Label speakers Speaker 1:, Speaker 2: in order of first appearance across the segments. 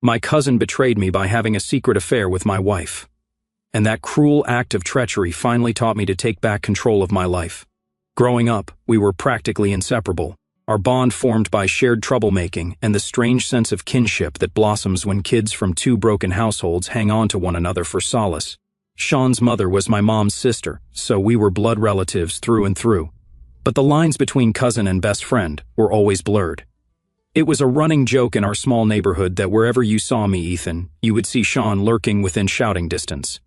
Speaker 1: My cousin betrayed me by having a secret affair with my wife. And that cruel act of treachery finally taught me to take back control of my life. Growing up, we were practically inseparable, our bond formed by shared troublemaking and the strange sense of kinship that blossoms when kids from two broken households hang on to one another for solace. Sean's mother was my mom's sister, so we were blood relatives through and through. But the lines between cousin and best friend were always blurred. It was a running joke in our small neighborhood that wherever you saw me, Ethan, you would see Sean lurking within shouting distance.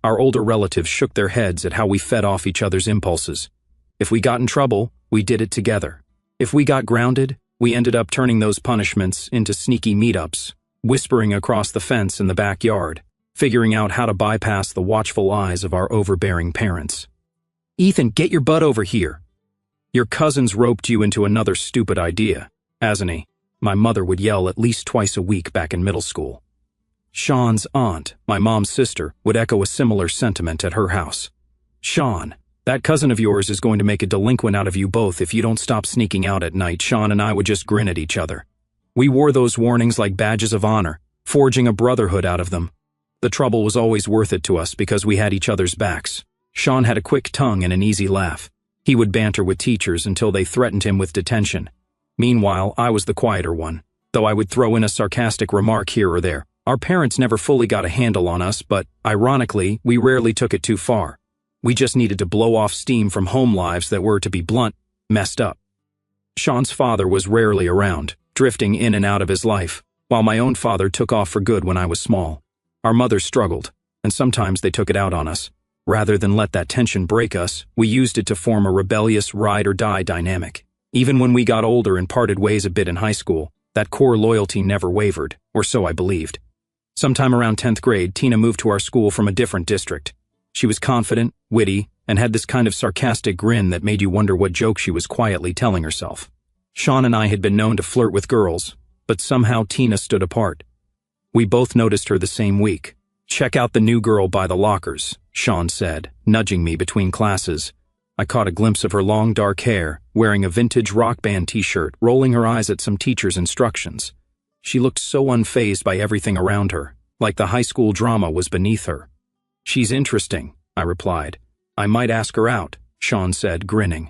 Speaker 1: Our older relatives shook their heads at how we fed off each other's impulses. If we got in trouble, we did it together. If we got grounded, we ended up turning those punishments into sneaky meetups, whispering across the fence in the backyard, figuring out how to bypass the watchful eyes of our overbearing parents. "Ethan, get your butt over here. Your cousin's roped you into another stupid idea, hasn't he?" My mother would yell at least twice a week back in middle school. Sean's aunt, my mom's sister, would echo a similar sentiment at her house. "Sean, that cousin of yours is going to make a delinquent out of you both if you don't stop sneaking out at night." Sean and I would just grin at each other. We wore those warnings like badges of honor, forging a brotherhood out of them. The trouble was always worth it to us because we had each other's backs. Sean had a quick tongue and an easy laugh. He would banter with teachers until they threatened him with detention. Meanwhile, I was the quieter one, though I would throw in a sarcastic remark here or there. Our parents never fully got a handle on us, but, ironically, we rarely took it too far. We just needed to blow off steam from home lives that were, to be blunt, messed up. Sean's father was rarely around, drifting in and out of his life, while my own father took off for good when I was small. Our mothers struggled, and sometimes they took it out on us. Rather than let that tension break us, we used it to form a rebellious ride-or-die dynamic. Even when we got older and parted ways a bit in high school, that core loyalty never wavered, or so I believed. Sometime around 10th grade, Tina moved to our school from a different district. She was confident, witty, and had this kind of sarcastic grin that made you wonder what joke she was quietly telling herself. Sean and I had been known to flirt with girls, but somehow Tina stood apart. We both noticed her the same week. "Check out the new girl by the lockers," Sean said, nudging me between classes. I caught a glimpse of her long dark hair, wearing a vintage rock band t-shirt, rolling her eyes at some teacher's instructions. She looked so unfazed by everything around her, like the high school drama was beneath her. "She's interesting," I replied. "I might ask her out," Sean said, grinning.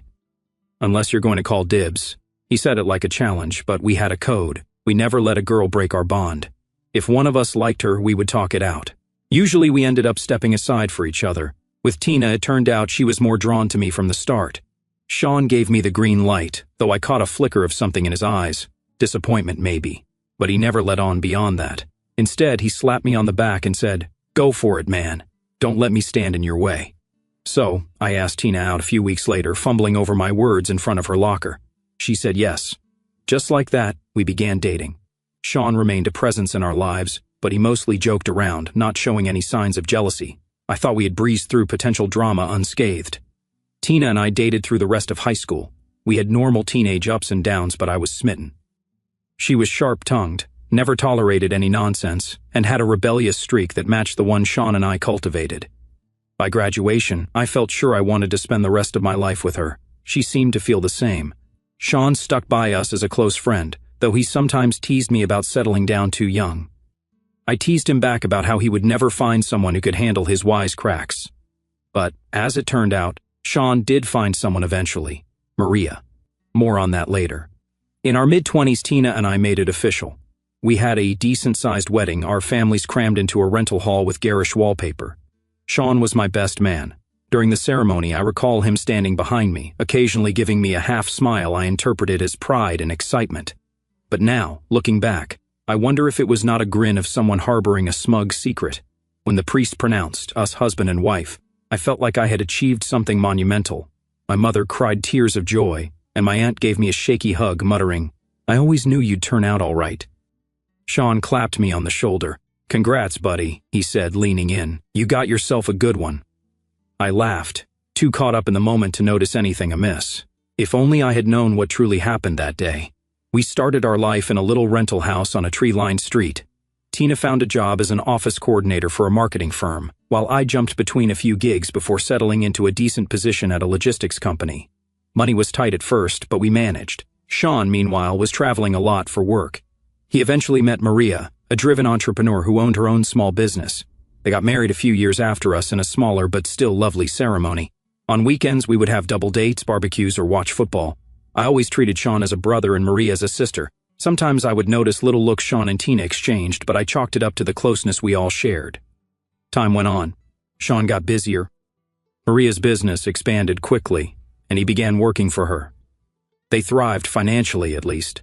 Speaker 1: "Unless you're going to call dibs." He said it like a challenge, but we had a code. We never let a girl break our bond. If one of us liked her, we would talk it out. Usually we ended up stepping aside for each other. With Tina, it turned out she was more drawn to me from the start. Sean gave me the green light, though I caught a flicker of something in his eyes. Disappointment, maybe. But he never let on beyond that. Instead, he slapped me on the back and said, "Go for it, man. Don't let me stand in your way." So, I asked Tina out a few weeks later, fumbling over my words in front of her locker. She said yes. Just like that, we began dating. Sean remained a presence in our lives, but he mostly joked around, not showing any signs of jealousy. I thought we had breezed through potential drama unscathed. Tina and I dated through the rest of high school. We had normal teenage ups and downs, but I was smitten. She was sharp-tongued, never tolerated any nonsense, and had a rebellious streak that matched the one Sean and I cultivated. By graduation, I felt sure I wanted to spend the rest of my life with her. She seemed to feel the same. Sean stuck by us as a close friend, though he sometimes teased me about settling down too young. I teased him back about how he would never find someone who could handle his wisecracks. But, as it turned out, Sean did find someone eventually, Maria. More on that later. In our mid-20s, Tina and I made it official. We had a decent-sized wedding, our families crammed into a rental hall with garish wallpaper. Sean was my best man. During the ceremony, I recall him standing behind me, occasionally giving me a half-smile I interpreted as pride and excitement. But now, looking back, I wonder if it was not a grin of someone harboring a smug secret. When the priest pronounced us husband and wife, I felt like I had achieved something monumental. My mother cried tears of joy, and my aunt gave me a shaky hug, muttering, "I always knew you'd turn out all right." Sean clapped me on the shoulder. "Congrats, buddy," he said, leaning in. "You got yourself a good one." I laughed, too caught up in the moment to notice anything amiss. If only I had known what truly happened that day. We started our life in a little rental house on a tree-lined street. Tina found a job as an office coordinator for a marketing firm, while I jumped between a few gigs before settling into a decent position at a logistics company. Money was tight at first, but we managed. Sean, meanwhile, was traveling a lot for work. He eventually met Maria, a driven entrepreneur who owned her own small business. They got married a few years after us in a smaller but still lovely ceremony. On weekends, we would have double dates, barbecues, or watch football. I always treated Sean as a brother and Maria as a sister. Sometimes I would notice little looks Sean and Tina exchanged, but I chalked it up to the closeness we all shared. Time went on. Sean got busier. Maria's business expanded quickly, and he began working for her. They thrived financially, at least.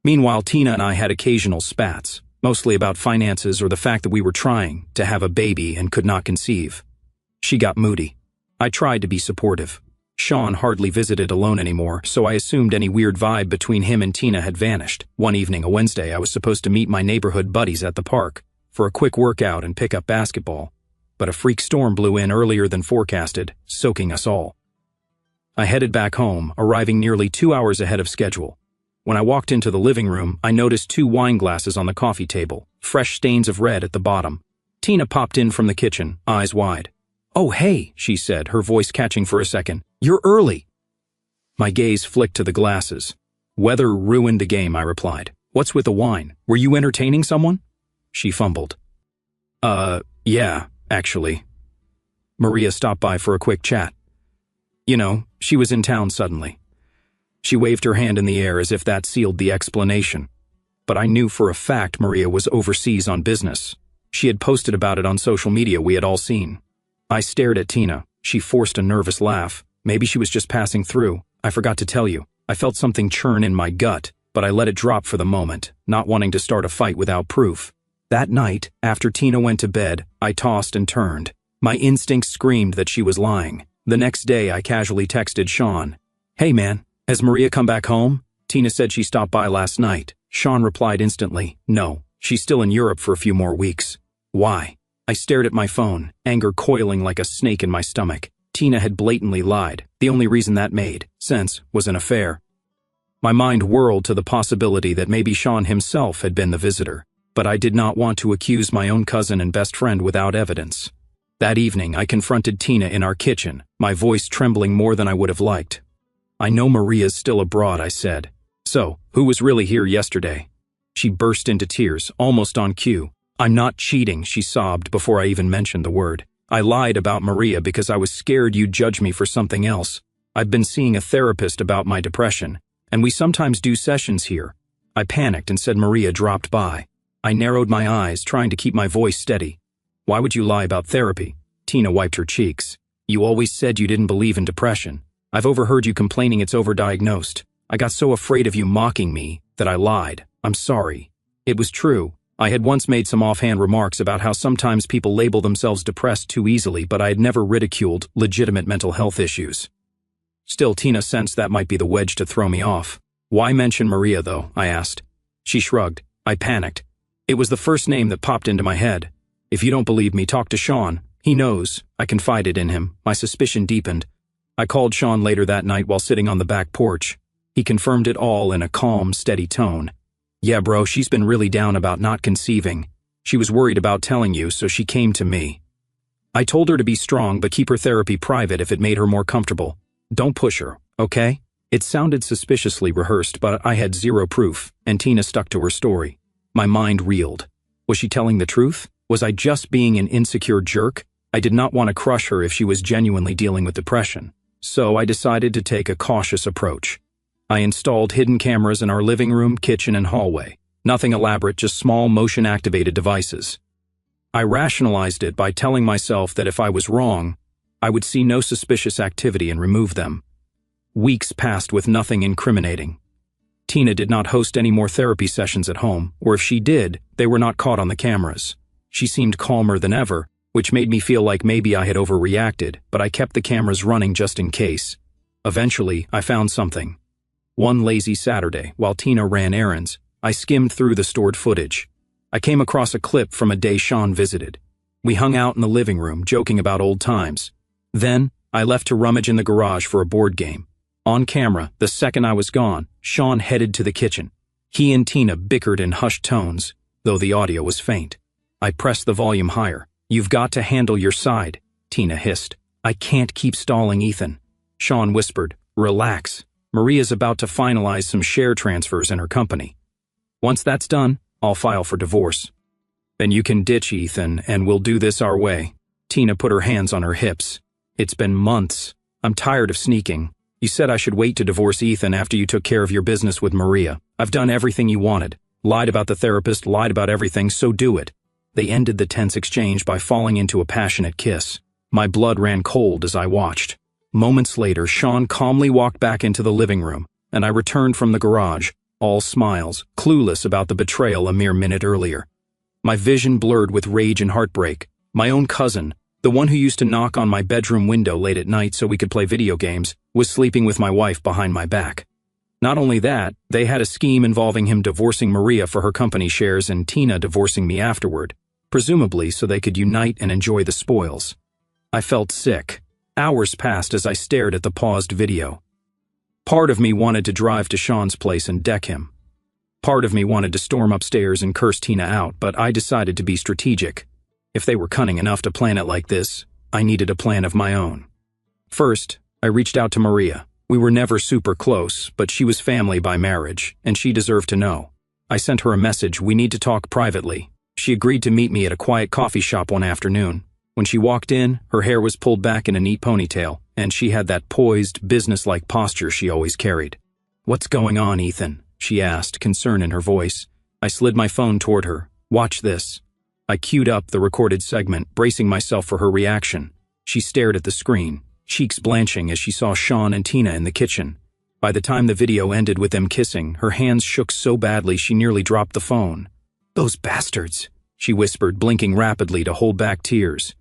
Speaker 1: Meanwhile, Tina and I had occasional spats, mostly about finances or the fact that we were trying to have a baby and could not conceive. She got moody. I tried to be supportive. Sean hardly visited alone anymore, so I assumed any weird vibe between him and Tina had vanished. One evening, a Wednesday, I was supposed to meet my neighborhood buddies at the park for a quick workout and pick up basketball, but a freak storm blew in earlier than forecasted, soaking us all. I headed back home, arriving nearly 2 hours ahead of schedule. When I walked into the living room, I noticed 2 wine glasses on the coffee table, fresh stains of red at the bottom. Tina popped in from the kitchen, eyes wide. "Oh, hey," she said, her voice catching for a second. "You're early." My gaze flicked to the glasses. "Weather ruined the game," I replied. "What's with the wine? Were you entertaining someone?" She fumbled. Yeah, actually." Maria stopped by for a quick chat. You know, she was in town suddenly. She waved her hand in the air as if that sealed the explanation. But I knew for a fact Maria was overseas on business. She had posted about it on social media we had all seen. I stared at Tina. She forced a nervous laugh. Maybe she was just passing through. I forgot to tell you. I felt something churn in my gut, but I let it drop for the moment, not wanting to start a fight without proof. That night, after Tina went to bed, I tossed and turned. My instincts screamed that she was lying. The next day, I casually texted Sean. "Hey man, has Maria come back home? Tina said she stopped by last night." Sean replied instantly, "No, she's still in Europe for a few more weeks." "Why?" I stared at my phone, anger coiling like a snake in my stomach. Tina had blatantly lied. The only reason that made sense was an affair. My mind whirled to the possibility that maybe Sean himself had been the visitor, but I did not want to accuse my own cousin and best friend without evidence. That evening, I confronted Tina in our kitchen, my voice trembling more than I would have liked. "I know Maria's still abroad," I said. "So, who was really here yesterday?" She burst into tears, almost on cue. "I'm not cheating," she sobbed before I even mentioned the word. "I lied about Maria because I was scared you'd judge me for something else. I've been seeing a therapist about my depression, and we sometimes do sessions here." I panicked and said Maria dropped by. I narrowed my eyes, trying to keep my voice steady. "Why would you lie about therapy?" Tina wiped her cheeks. "You always said you didn't believe in depression. I've overheard you complaining it's overdiagnosed. I got so afraid of you mocking me that I lied. I'm sorry." It was true. I had once made some offhand remarks about how sometimes people label themselves depressed too easily, but I had never ridiculed legitimate mental health issues. Still, Tina sensed that might be the wedge to throw me off. "Why mention Maria, though?" I asked. She shrugged. I panicked. It was the first name that popped into my head. "If you don't believe me, talk to Sean. He knows." I confided in him. My suspicion deepened. I called Sean later that night while sitting on the back porch. He confirmed it all in a calm, steady tone. "Yeah, bro, she's been really down about not conceiving. She was worried about telling you, so she came to me. I told her to be strong but keep her therapy private if it made her more comfortable. Don't push her, okay?" It sounded suspiciously rehearsed, but I had zero proof, and Tina stuck to her story. My mind reeled. Was she telling the truth? Was I just being an insecure jerk? I did not want to crush her if she was genuinely dealing with depression. So I decided to take a cautious approach. I installed hidden cameras in our living room, kitchen, and hallway. Nothing elaborate, just small motion-activated devices. I rationalized it by telling myself that if I was wrong, I would see no suspicious activity and remove them. Weeks passed with nothing incriminating. Tina did not host any more therapy sessions at home, or if she did, they were not caught on the cameras. She seemed calmer than ever, which made me feel like maybe I had overreacted, but I kept the cameras running just in case. Eventually, I found something. One lazy Saturday, while Tina ran errands, I skimmed through the stored footage. I came across a clip from a day Sean visited. We hung out in the living room, joking about old times. Then, I left to rummage in the garage for a board game. On camera, the second I was gone, Sean headed to the kitchen. He and Tina bickered in hushed tones, though the audio was faint. I pressed the volume higher. "You've got to handle your side," Tina hissed. "I can't keep stalling Ethan." Sean whispered, "Relax. Maria's about to finalize some share transfers in her company. Once that's done, I'll file for divorce." Then you can ditch Ethan, and we'll do this our way. Tina put her hands on her hips. It's been months. I'm tired of sneaking. You said I should wait to divorce Ethan after you took care of your business with Maria. I've done everything you wanted. Lied about the therapist, lied about everything, so do it. They ended the tense exchange by falling into a passionate kiss. My blood ran cold as I watched. Moments later, Sean calmly walked back into the living room, and I returned from the garage, all smiles, clueless about the betrayal a mere minute earlier. My vision blurred with rage and heartbreak. My own cousin, the one who used to knock on my bedroom window late at night so we could play video games, was sleeping with my wife behind my back. Not only that, they had a scheme involving him divorcing Maria for her company shares and Tina divorcing me afterward, presumably so they could unite and enjoy the spoils. I felt sick. Hours passed as I stared at the paused video. Part of me wanted to drive to Sean's place and deck him. Part of me wanted to storm upstairs and curse Tina out, but I decided to be strategic. If they were cunning enough to plan it like this, I needed a plan of my own. First, I reached out to Maria. We were never super close, but she was family by marriage, and she deserved to know. I sent her a message, "We need to talk privately." She agreed to meet me at a quiet coffee shop one afternoon. When she walked in, her hair was pulled back in a neat ponytail, and she had that poised, businesslike posture she always carried. "What's going on, Ethan?" she asked, concern in her voice. I slid my phone toward her. "Watch this." I queued up the recorded segment, bracing myself for her reaction. She stared at the screen, cheeks blanching as she saw Sean and Tina in the kitchen. By the time the video ended with them kissing, her hands shook so badly she nearly dropped the phone. "Those bastards," she whispered, blinking rapidly to hold back tears.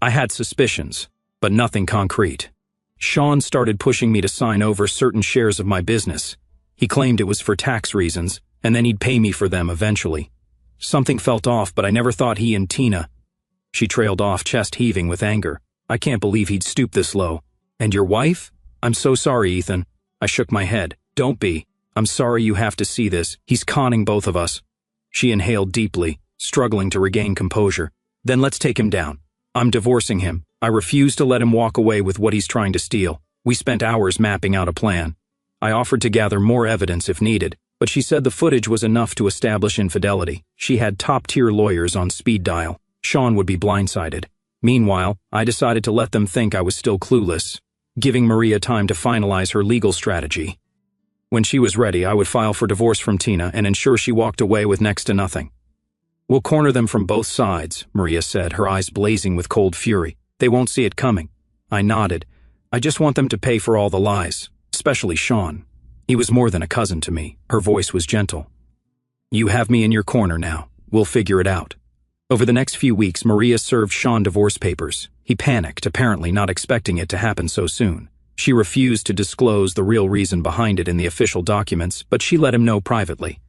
Speaker 1: I had suspicions, but nothing concrete. Sean started pushing me to sign over certain shares of my business. He claimed it was for tax reasons, and then he'd pay me for them eventually. Something felt off, but I never thought he and Tina. She trailed off, chest heaving with anger. I can't believe he'd stoop this low. "And your wife?" "I'm so sorry, Ethan." I shook my head. "Don't be. I'm sorry you have to see this. He's conning both of us." She inhaled deeply, struggling to regain composure. "Then let's take him down. I'm divorcing him. I refuse to let him walk away with what he's trying to steal." We spent hours mapping out a plan. I offered to gather more evidence if needed, but she said the footage was enough to establish infidelity. She had top-tier lawyers on speed dial. Sean would be blindsided. Meanwhile, I decided to let them think I was still clueless, giving Maria time to finalize her legal strategy. When she was ready, I would file for divorce from Tina and ensure she walked away with next to nothing. "We'll corner them from both sides," Maria said, her eyes blazing with cold fury. "They won't see it coming." I nodded. "I just want them to pay for all the lies, especially Sean. He was more than a cousin to me." Her voice was gentle. "You have me in your corner now. We'll figure it out." Over the next few weeks, Maria served Sean divorce papers. He panicked, apparently not expecting it to happen so soon. She refused to disclose the real reason behind it in the official documents, but she let him know privately.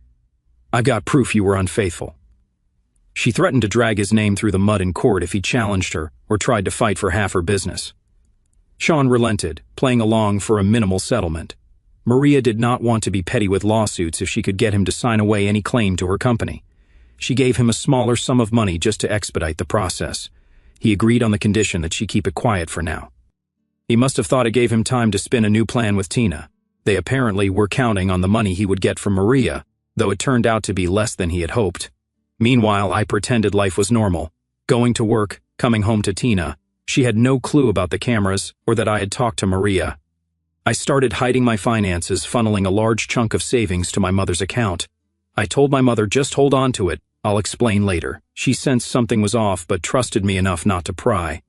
Speaker 1: "I've got proof you were unfaithful." She threatened to drag his name through the mud in court if he challenged her or tried to fight for half her business. Sean relented, playing along for a minimal settlement. Maria did not want to be petty with lawsuits if she could get him to sign away any claim to her company. She gave him a smaller sum of money just to expedite the process. He agreed on the condition that she keep it quiet for now. He must have thought it gave him time to spin a new plan with Tina. They apparently were counting on the money he would get from Maria, though it turned out to be less than he had hoped. Meanwhile, I pretended life was normal, going to work, coming home to Tina. She had no clue about the cameras or that I had talked to Maria. I started hiding my finances, funneling a large chunk of savings to my mother's account. I told my mother, "Just hold on to it. I'll explain later." She sensed something was off but trusted me enough not to pry.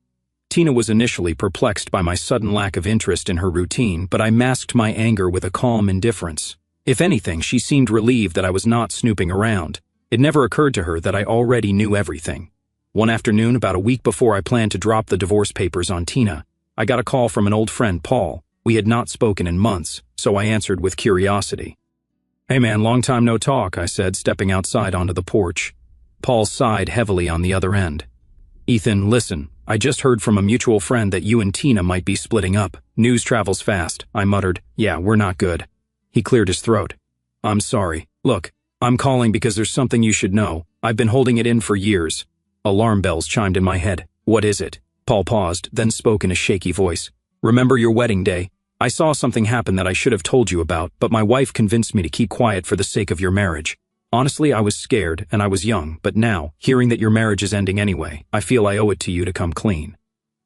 Speaker 1: Tina was initially perplexed by my sudden lack of interest in her routine, but I masked my anger with a calm indifference. If anything, she seemed relieved that I was not snooping around. It never occurred to her that I already knew everything. One afternoon, about a week before I planned to drop the divorce papers on Tina, I got a call from an old friend, Paul. We had not spoken in months, so I answered with curiosity. "Hey man, long time no talk," I said, stepping outside onto the porch. Paul sighed heavily on the other end. "Ethan, listen, I just heard from a mutual friend that you and Tina might be splitting up. News travels fast," I muttered. "Yeah, we're not good." He cleared his throat. "I'm sorry. Look, I'm calling because there's something you should know. I've been holding it in for years." Alarm bells chimed in my head. "What is it?" Paul paused, then spoke in a shaky voice. "Remember your wedding day? I saw something happen that I should have told you about, but my wife convinced me to keep quiet for the sake of your marriage. Honestly, I was scared, and I was young, but now, hearing that your marriage is ending anyway, I feel I owe it to you to come clean.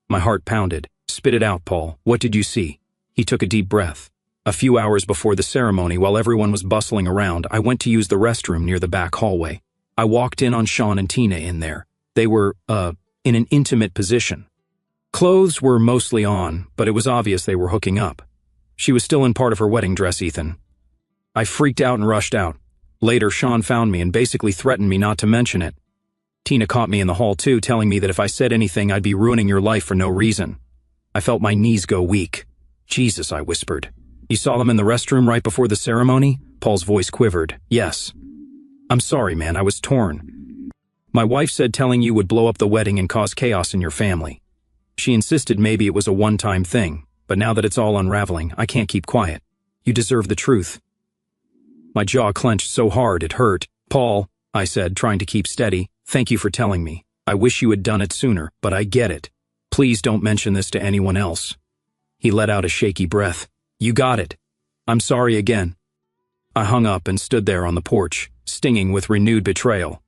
Speaker 1: My heart pounded. Spit it out, Paul. What did you see? He took a deep breath. A few hours before the ceremony, while everyone was bustling around, I went to use the restroom near the back hallway. I walked in on Sean and Tina in there. They were, in an intimate position. Clothes were mostly on, but it was obvious they were hooking up. She was still in part of her wedding dress, Ethan. I freaked out and rushed out. Later, Sean found me and basically threatened me not to mention it. Tina caught me in the hall too, telling me that if I said anything, I'd be ruining your life for no reason. I felt my knees go weak. Jesus, I whispered. You saw them in the restroom right before the ceremony? Paul's voice quivered. Yes. I'm sorry, man, I was torn. My wife said telling you would blow up the wedding and cause chaos in your family. She insisted maybe it was a one-time thing, but now that it's all unraveling, I can't keep quiet. You deserve the truth. My jaw clenched so hard it hurt. Paul, I said, trying to keep steady, thank you for telling me. I wish you had done it sooner, but I get it. Please don't mention this to anyone else. He let out a shaky breath. You got it. I'm sorry again. I hung up and stood there on the porch, stinging with renewed betrayal.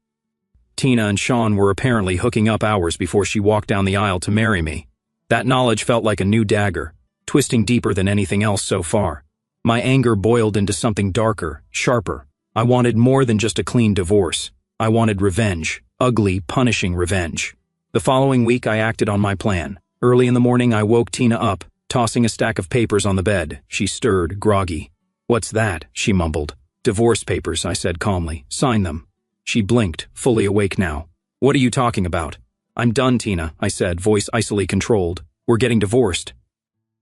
Speaker 1: Tina and Sean were apparently hooking up hours before she walked down the aisle to marry me. That knowledge felt like a new dagger, twisting deeper than anything else so far. My anger boiled into something darker, sharper. I wanted more than just a clean divorce. I wanted revenge, ugly, punishing revenge. The following week, I acted on my plan. Early in the morning, I woke Tina up, tossing a stack of papers on the bed. She stirred, groggy. What's that? She mumbled. Divorce papers, I said calmly. Sign them. She blinked, fully awake now. What are you talking about? I'm done, Tina, I said, voice icily controlled. We're getting divorced.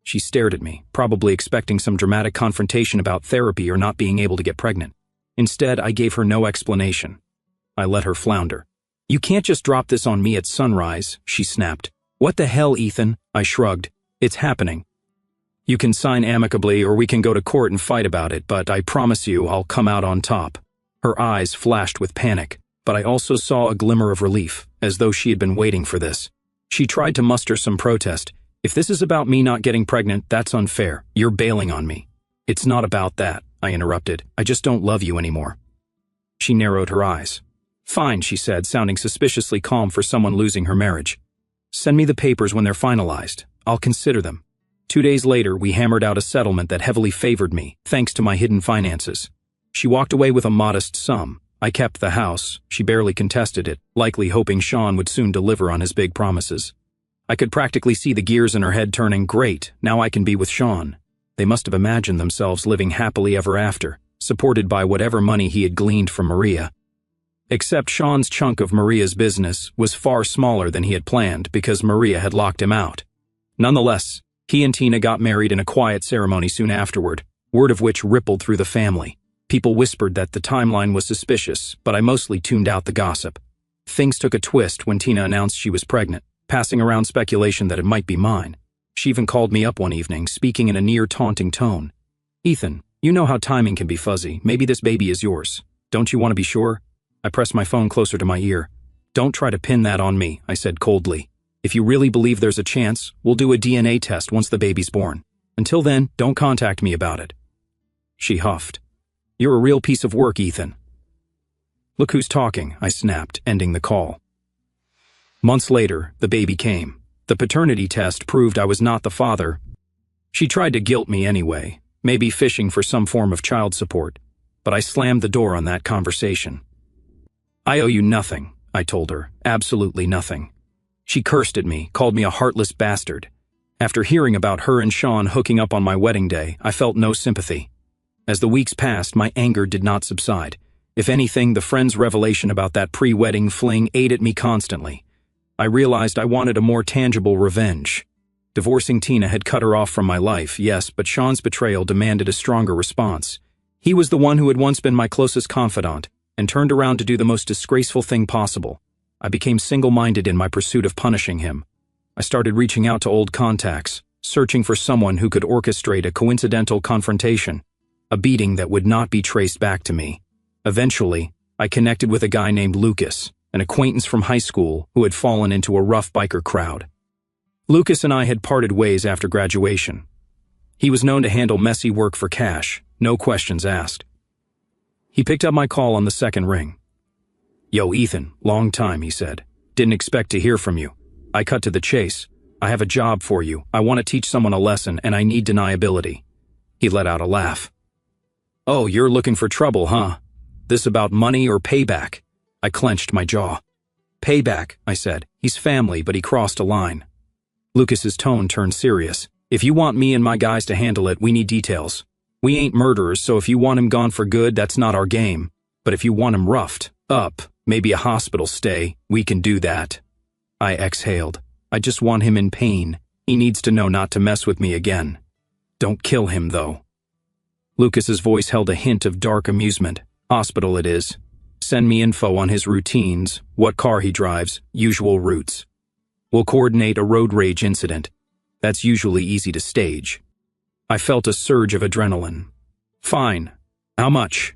Speaker 1: She stared at me, probably expecting some dramatic confrontation about therapy or not being able to get pregnant. Instead, I gave her no explanation. I let her flounder. You can't just drop this on me at sunrise, she snapped. What the hell, Ethan? I shrugged. It's happening. You can sign amicably or we can go to court and fight about it, but I promise you I'll come out on top. Her eyes flashed with panic, but I also saw a glimmer of relief, as though she had been waiting for this. She tried to muster some protest. If this is about me not getting pregnant, that's unfair. You're bailing on me. It's not about that, I interrupted. I just don't love you anymore. She narrowed her eyes. Fine, she said, sounding suspiciously calm for someone losing her marriage. Send me the papers when they're finalized. I'll consider them. 2 days later, we hammered out a settlement that heavily favored me, thanks to my hidden finances. She walked away with a modest sum. I kept the house. She barely contested it, likely hoping Sean would soon deliver on his big promises. I could practically see the gears in her head turning. Great, now I can be with Sean. They must have imagined themselves living happily ever after, supported by whatever money he had gleaned from Maria. Except Sean's chunk of Maria's business was far smaller than he had planned because Maria had locked him out. Nonetheless, he and Tina got married in a quiet ceremony soon afterward, word of which rippled through the family. People whispered that the timeline was suspicious, but I mostly tuned out the gossip. Things took a twist when Tina announced she was pregnant, passing around speculation that it might be mine. She even called me up one evening, speaking in a near-taunting tone. Ethan, you know how timing can be fuzzy. Maybe this baby is yours. Don't you want to be sure? I pressed my phone closer to my ear. Don't try to pin that on me, I said coldly. If you really believe there's a chance, we'll do a DNA test once the baby's born. Until then, don't contact me about it. She huffed. You're a real piece of work, Ethan. Look who's talking, I snapped, ending the call. Months later, the baby came. The paternity test proved I was not the father. She tried to guilt me anyway, maybe fishing for some form of child support, but I slammed the door on that conversation. I owe you nothing, I told her, absolutely nothing. She cursed at me, called me a heartless bastard. After hearing about her and Sean hooking up on my wedding day, I felt no sympathy. As the weeks passed, my anger did not subside. If anything, the friend's revelation about that pre-wedding fling ate at me constantly. I realized I wanted a more tangible revenge. Divorcing Tina had cut her off from my life, yes, but Sean's betrayal demanded a stronger response. He was the one who had once been my closest confidant, and turned around to do the most disgraceful thing possible. I became single-minded in my pursuit of punishing him. I started reaching out to old contacts, searching for someone who could orchestrate a coincidental confrontation, a beating that would not be traced back to me. Eventually, I connected with a guy named Lucas, an acquaintance from high school who had fallen into a rough biker crowd. Lucas and I had parted ways after graduation. He was known to handle messy work for cash, no questions asked. He picked up my call on the second ring. "Yo, Ethan, long time," he said. "Didn't expect to hear from you." I cut to the chase. "I have a job for you. I want to teach someone a lesson, and I need deniability." He let out a laugh. "Oh, you're looking for trouble, huh? This about money or payback?" I clenched my jaw. "Payback," I said. "He's family, but he crossed a line." Lucas's tone turned serious. "If you want me and my guys to handle it, we need details. We ain't murderers, so if you want him gone for good, that's not our game. But if you want him roughed up, maybe a hospital stay, we can do that." I exhaled. "I just want him in pain. He needs to know not to mess with me again. Don't kill him, though." Lucas's voice held a hint of dark amusement. "Hospital it is. Send me info on his routines, what car he drives, usual routes. We'll coordinate a road rage incident. That's usually easy to stage." I felt a surge of adrenaline. "Fine. How much?"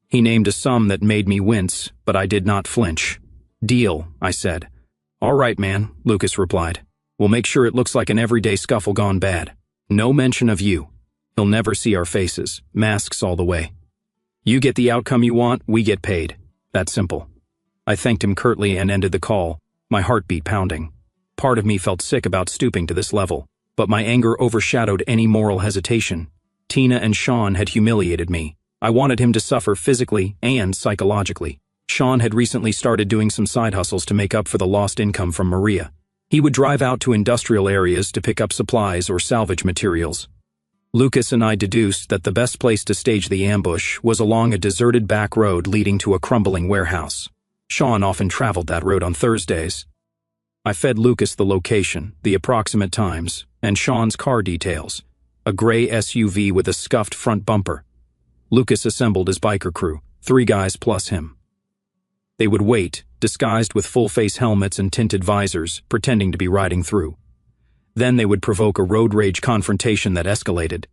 Speaker 1: He named a sum that made me wince, but I did not flinch. "Deal," I said. "All right, man," Lucas replied. "We'll make sure it looks like an everyday scuffle gone bad. No mention of you. He'll never see our faces. Masks all the way. You get the outcome you want, we get paid. That's simple." I thanked him curtly and ended the call, my heartbeat pounding. Part of me felt sick about stooping to this level, but my anger overshadowed any moral hesitation. Tina and Sean had humiliated me. I wanted him to suffer physically and psychologically. Sean had recently started doing some side hustles to make up for the lost income from Maria. He would drive out to industrial areas to pick up supplies or salvage materials. Lucas and I deduced that the best place to stage the ambush was along a deserted back road leading to a crumbling warehouse. Sean often traveled that road on Thursdays. I fed Lucas the location, the approximate times, and Sean's car details. A gray SUV with a scuffed front bumper. Lucas assembled his biker crew, 3 guys plus him. They would wait, disguised with full-face helmets and tinted visors, pretending to be riding through. Then they would provoke a road rage confrontation that escalated.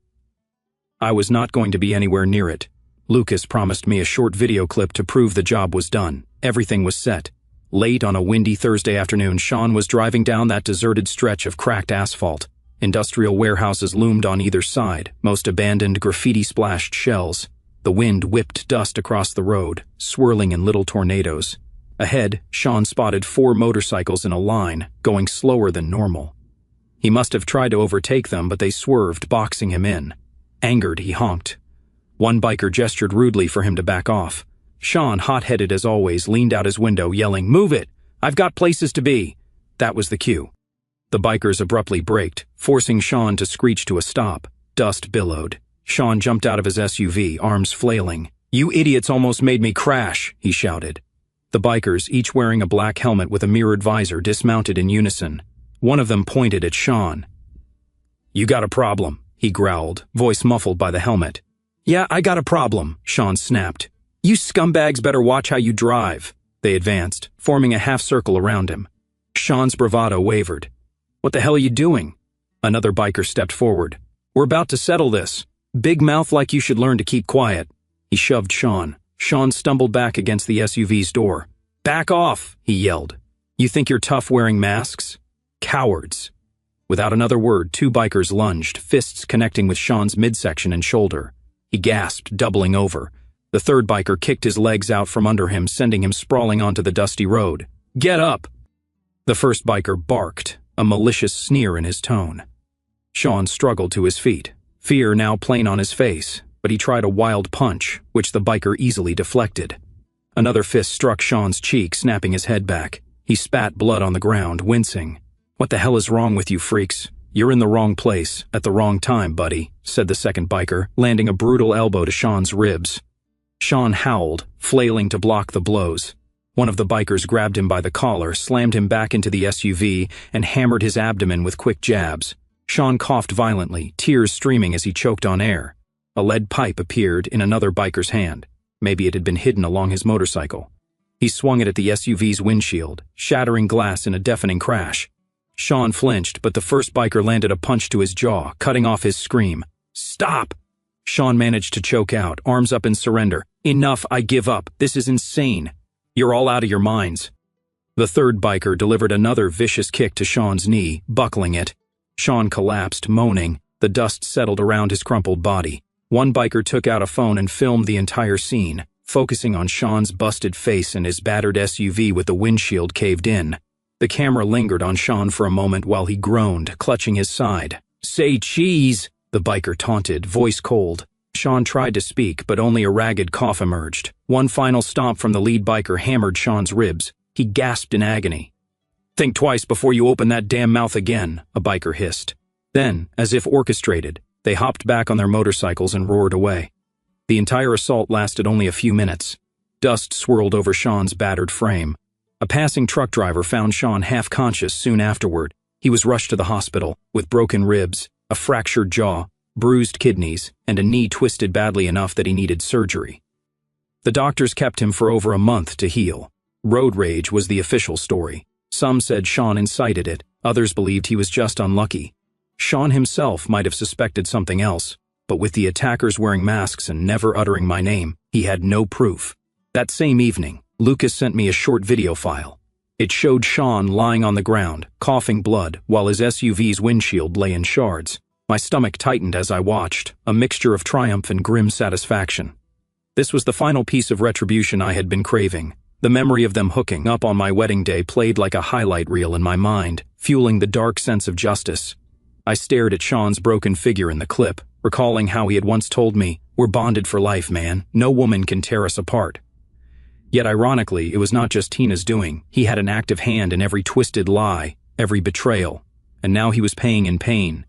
Speaker 1: I was not going to be anywhere near it. Lucas promised me a short video clip to prove the job was done. Everything was set. Late on a windy Thursday afternoon, Sean was driving down that deserted stretch of cracked asphalt. Industrial warehouses loomed on either side, most abandoned graffiti-splashed shells. The wind whipped dust across the road, swirling in little tornadoes. Ahead, Sean spotted 4 motorcycles in a line, going slower than normal. He must have tried to overtake them, but they swerved, boxing him in. Angered, he honked. One biker gestured rudely for him to back off. Sean, hot-headed as always, leaned out his window, yelling, "Move it! I've got places to be!" That was the cue. The bikers abruptly braked, forcing Sean to screech to a stop. Dust billowed. Sean jumped out of his SUV, arms flailing. "You idiots almost made me crash," he shouted. The bikers, each wearing a black helmet with a mirrored visor, dismounted in unison. One of them pointed at Sean. "You got a problem," he growled, voice muffled by the helmet. "Yeah, I got a problem," Sean snapped. "You scumbags better watch how you drive." They advanced, forming a half-circle around him. Sean's bravado wavered. "What the hell are you doing?" Another biker stepped forward. "We're about to settle this. Big mouth like you should learn to keep quiet." He shoved Sean. Sean stumbled back against the SUV's door. "Back off," he yelled. "You think you're tough wearing masks? Cowards." Without another word, 2 bikers lunged, fists connecting with Sean's midsection and shoulder. He gasped, doubling over. The third biker kicked his legs out from under him, sending him sprawling onto the dusty road. "Get up!" The first biker barked, a malicious sneer in his tone. Sean struggled to his feet, fear now plain on his face, but he tried a wild punch, which the biker easily deflected. Another fist struck Sean's cheek, snapping his head back. He spat blood on the ground, wincing. "What the hell is wrong with you freaks? You're in the wrong place, at the wrong time, buddy," said the second biker, landing a brutal elbow to Sean's ribs. Sean howled, flailing to block the blows. One of the bikers grabbed him by the collar, slammed him back into the SUV, and hammered his abdomen with quick jabs. Sean coughed violently, tears streaming as he choked on air. A lead pipe appeared in another biker's hand. Maybe it had been hidden along his motorcycle. He swung it at the SUV's windshield, shattering glass in a deafening crash. Sean flinched, but the first biker landed a punch to his jaw, cutting off his scream. "Stop!" Sean managed to choke out, arms up in surrender. "Enough, I give up. This is insane. You're all out of your minds." The third biker delivered another vicious kick to Sean's knee, buckling it. Sean collapsed, moaning. The dust settled around his crumpled body. One biker took out a phone and filmed the entire scene. focusing on Sean's busted face and his battered SUV with the windshield caved in. The camera lingered on Sean for a moment while he groaned, clutching his side. "Say cheese," the biker taunted, voice cold. Sean tried to speak, but only a ragged cough emerged. One final stomp from the lead biker hammered Sean's ribs. He gasped in agony. "Think twice before you open that damn mouth again," a biker hissed. Then, as if orchestrated, they hopped back on their motorcycles and roared away. The entire assault lasted only a few minutes. Dust swirled over Sean's battered frame. A passing truck driver found Sean half-conscious soon afterward. He was rushed to the hospital, with broken ribs, a fractured jaw, bruised kidneys, and a knee twisted badly enough that he needed surgery. The doctors kept him for over a month to heal. Road rage was the official story. Some said Sean incited it, others believed he was just unlucky. Sean himself might have suspected something else, but with the attackers wearing masks and never uttering my name, he had no proof. That same evening, Lucas sent me a short video file. It showed Sean lying on the ground, coughing blood, while his SUV's windshield lay in shards. My stomach tightened as I watched, a mixture of triumph and grim satisfaction. This was the final piece of retribution I had been craving. The memory of them hooking up on my wedding day played like a highlight reel in my mind, fueling the dark sense of justice. I stared at Sean's broken figure in the clip, recalling how he had once told me, "We're bonded for life, man. No woman can tear us apart." Yet ironically, it was not just Tina's doing. He had an active hand in every twisted lie, every betrayal. And now he was paying in pain,